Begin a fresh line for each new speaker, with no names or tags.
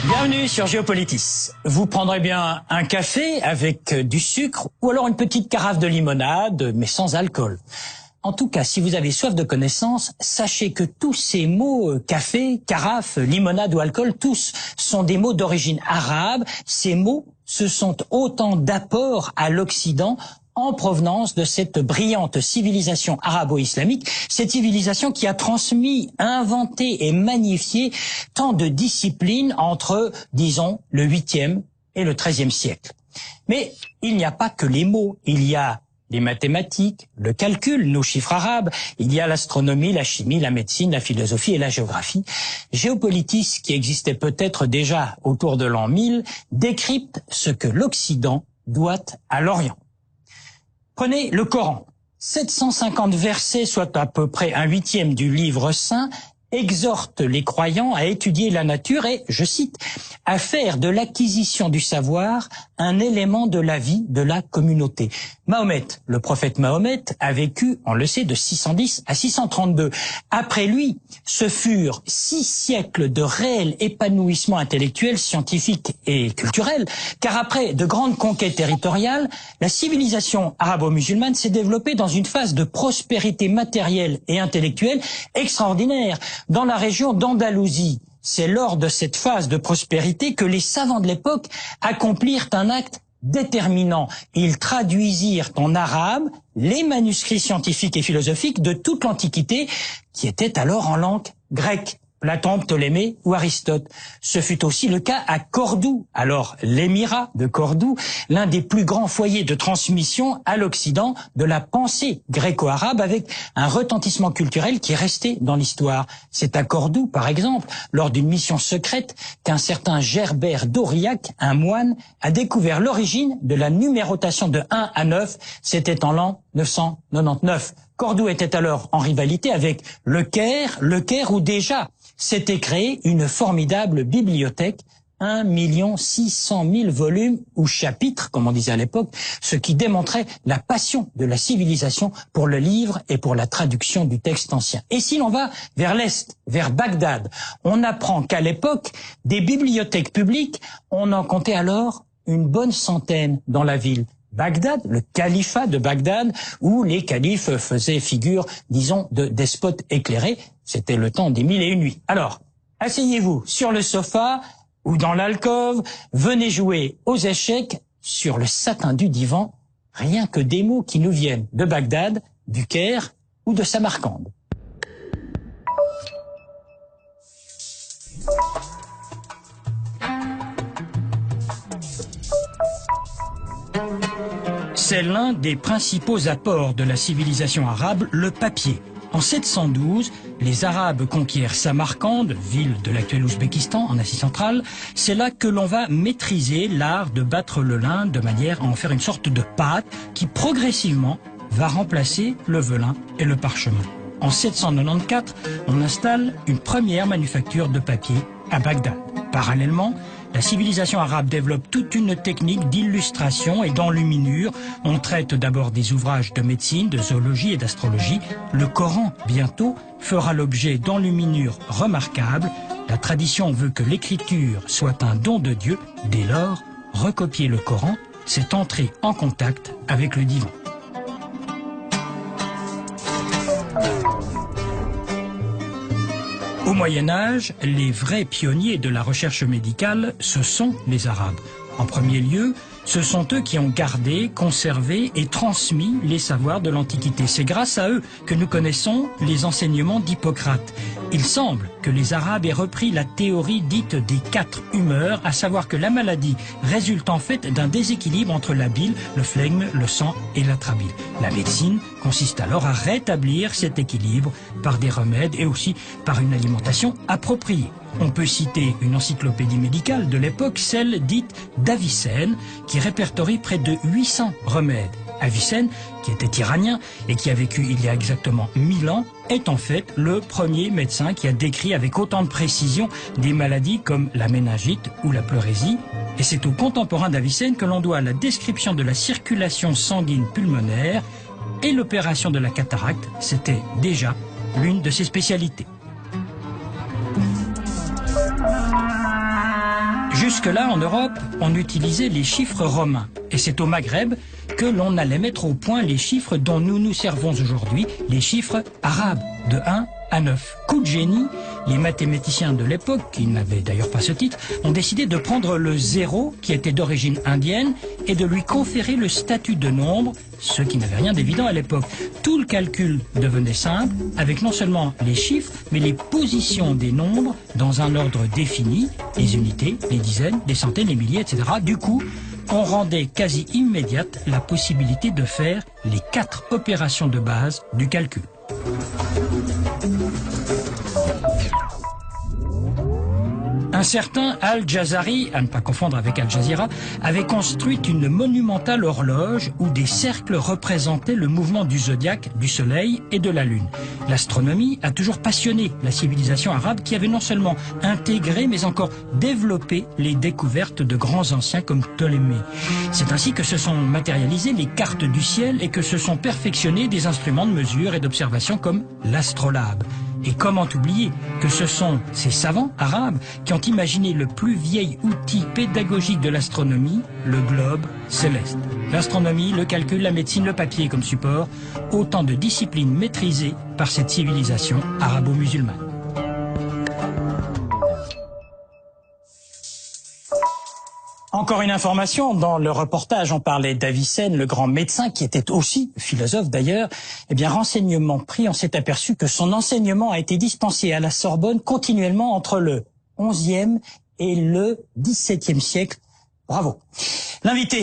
Bienvenue sur Géopolitis. Vous prendrez bien un café avec du sucre ou alors une petite carafe de limonade, mais sans alcool. En tout cas, si vous avez soif de connaissances, sachez que tous ces mots, café, carafe, limonade ou alcool, tous sont des mots d'origine arabe. Ces mots, ce sont autant d'apports à l'Occident en provenance de cette brillante civilisation arabo-islamique, cette civilisation qui a transmis, inventé et magnifié tant de disciplines entre, disons, le 8e et le 13e siècle. Mais il n'y a pas que les mots, il y a les mathématiques, le calcul, nos chiffres arabes, il y a l'astronomie, la chimie, la médecine, la philosophie et la géographie. Géopolitis, qui existait peut-être déjà autour de l'an 1000, décrypte ce que l'Occident doit à l'Orient. Prenez le Coran. 750 versets, soit à peu près un huitième du livre saint, exhortent les croyants à étudier la nature et, je cite, à faire de l'acquisition du savoir un élément de la vie de la communauté. Mahomet, le prophète Mahomet, a vécu, on le sait, de 610 à 632. Après lui, ce furent 6 siècles de réel épanouissement intellectuel, scientifique et culturel, car après de grandes conquêtes territoriales, la civilisation arabo-musulmane s'est développée dans une phase de prospérité matérielle et intellectuelle extraordinaire. Dans la région d'Andalousie, c'est lors de cette phase de prospérité que les savants de l'époque accomplirent un acte déterminant. Ils traduisirent en arabe les manuscrits scientifiques et philosophiques de toute l'Antiquité, qui étaient alors en langue grecque. Platon, Ptolémée ou Aristote. Ce fut aussi le cas à Cordoue, alors l'émirat de Cordoue, l'un des plus grands foyers de transmission à l'Occident de la pensée gréco-arabe avec un retentissement culturel qui est resté dans l'histoire. C'est à Cordoue, par exemple, lors d'une mission secrète, qu'un certain Gerbert d'Aurillac, un moine, a découvert l'origine de la numérotation de 1 à 9. C'était en l'an 999. Cordoue était alors en rivalité avec le Caire où déjà s'était créée une formidable bibliothèque, 1 600 000 volumes ou chapitres, comme on disait à l'époque, ce qui démontrait la passion de la civilisation pour le livre et pour la traduction du texte ancien. Et si l'on va vers l'Est, vers Bagdad, on apprend qu'à l'époque, des bibliothèques publiques, on en comptait alors une bonne centaine dans la ville. Bagdad, le califat de Bagdad, où les califes faisaient figure, disons, de despotes éclairés. C'était le temps des 1001 nuits. Alors, asseyez-vous sur le sofa ou dans l'alcôve, venez jouer aux échecs sur le satin du divan, rien que des mots qui nous viennent de Bagdad, du Caire ou de Samarcande. C'est l'un des principaux apports de la civilisation arabe, le papier. En 712, les Arabes conquièrent Samarcande, ville de l'actuel Ouzbékistan, en Asie centrale. C'est là que l'on va maîtriser l'art de battre le lin de manière à en faire une sorte de pâte qui progressivement va remplacer le velin et le parchemin. En 794, on installe une première manufacture de papier à Bagdad. Parallèlement, la civilisation arabe développe toute une technique d'illustration et d'enluminure. On traite d'abord des ouvrages de médecine, de zoologie et d'astrologie. Le Coran, bientôt, fera l'objet d'enluminures remarquables. La tradition veut que l'écriture soit un don de Dieu. Dès lors, recopier le Coran, c'est entrer en contact avec le divin. Au Moyen-Âge, les vrais pionniers de la recherche médicale, ce sont les Arabes. En premier lieu, ce sont eux qui ont gardé, conservé et transmis les savoirs de l'Antiquité. C'est grâce à eux que nous connaissons les enseignements d'Hippocrate. Il semble que les Arabes aient repris la théorie dite des 4 humeurs, à savoir que la maladie résulte en fait d'un déséquilibre entre la bile, le flegme, le sang et l'atrabile. La médecine consiste alors à rétablir cet équilibre par des remèdes et aussi par une alimentation appropriée. On peut citer une encyclopédie médicale de l'époque, celle dite d'Avicenne, qui répertorie près de 800 remèdes. Avicenne, qui était iranien et qui a vécu il y a exactement 1000 ans, est en fait le premier médecin qui a décrit avec autant de précision des maladies comme la méningite ou la pleurésie. Et c'est aux contemporains d'Avicenne que l'on doit la description de la circulation sanguine pulmonaire et l'opération de la cataracte. C'était déjà l'une de ses spécialités. Jusque-là, en Europe, on utilisait les chiffres romains. Et c'est au Maghreb que l'on allait mettre au point les chiffres dont nous nous servons aujourd'hui, les chiffres arabes, de 1 à 9. Coup de génie, les mathématiciens de l'époque, qui n'avaient d'ailleurs pas ce titre, ont décidé de prendre le 0, qui était d'origine indienne, et de lui conférer le statut de nombre, ce qui n'avait rien d'évident à l'époque. Tout le calcul devenait simple, avec non seulement les chiffres, mais les positions des nombres dans un ordre défini, les unités, les dizaines, les centaines, les milliers, etc. Du coup, on rendait quasi immédiate la possibilité de faire les 4 opérations de base du calcul. Un certain Al-Jazari, à ne pas confondre avec Al Jazeera, avait construit une monumentale horloge où des cercles représentaient le mouvement du zodiaque, du soleil et de la lune. L'astronomie a toujours passionné la civilisation arabe qui avait non seulement intégré mais encore développé les découvertes de grands anciens comme Ptolémée. C'est ainsi que se sont matérialisées les cartes du ciel et que se sont perfectionnés des instruments de mesure et d'observation comme l'astrolabe. Et comment oublier que ce sont ces savants arabes qui ont imaginé le plus vieil outil pédagogique de l'astronomie, le globe céleste. L'astronomie, le calcul, la médecine, le papier comme support, autant de disciplines maîtrisées par cette civilisation arabo-musulmane. Encore une information, dans le reportage, on parlait d'Avicenne, le grand médecin, qui était aussi philosophe d'ailleurs. Eh bien, renseignement pris, on s'est aperçu que son enseignement a été dispensé à la Sorbonne continuellement entre le XIe et le XVIIe siècle. Bravo. L'invité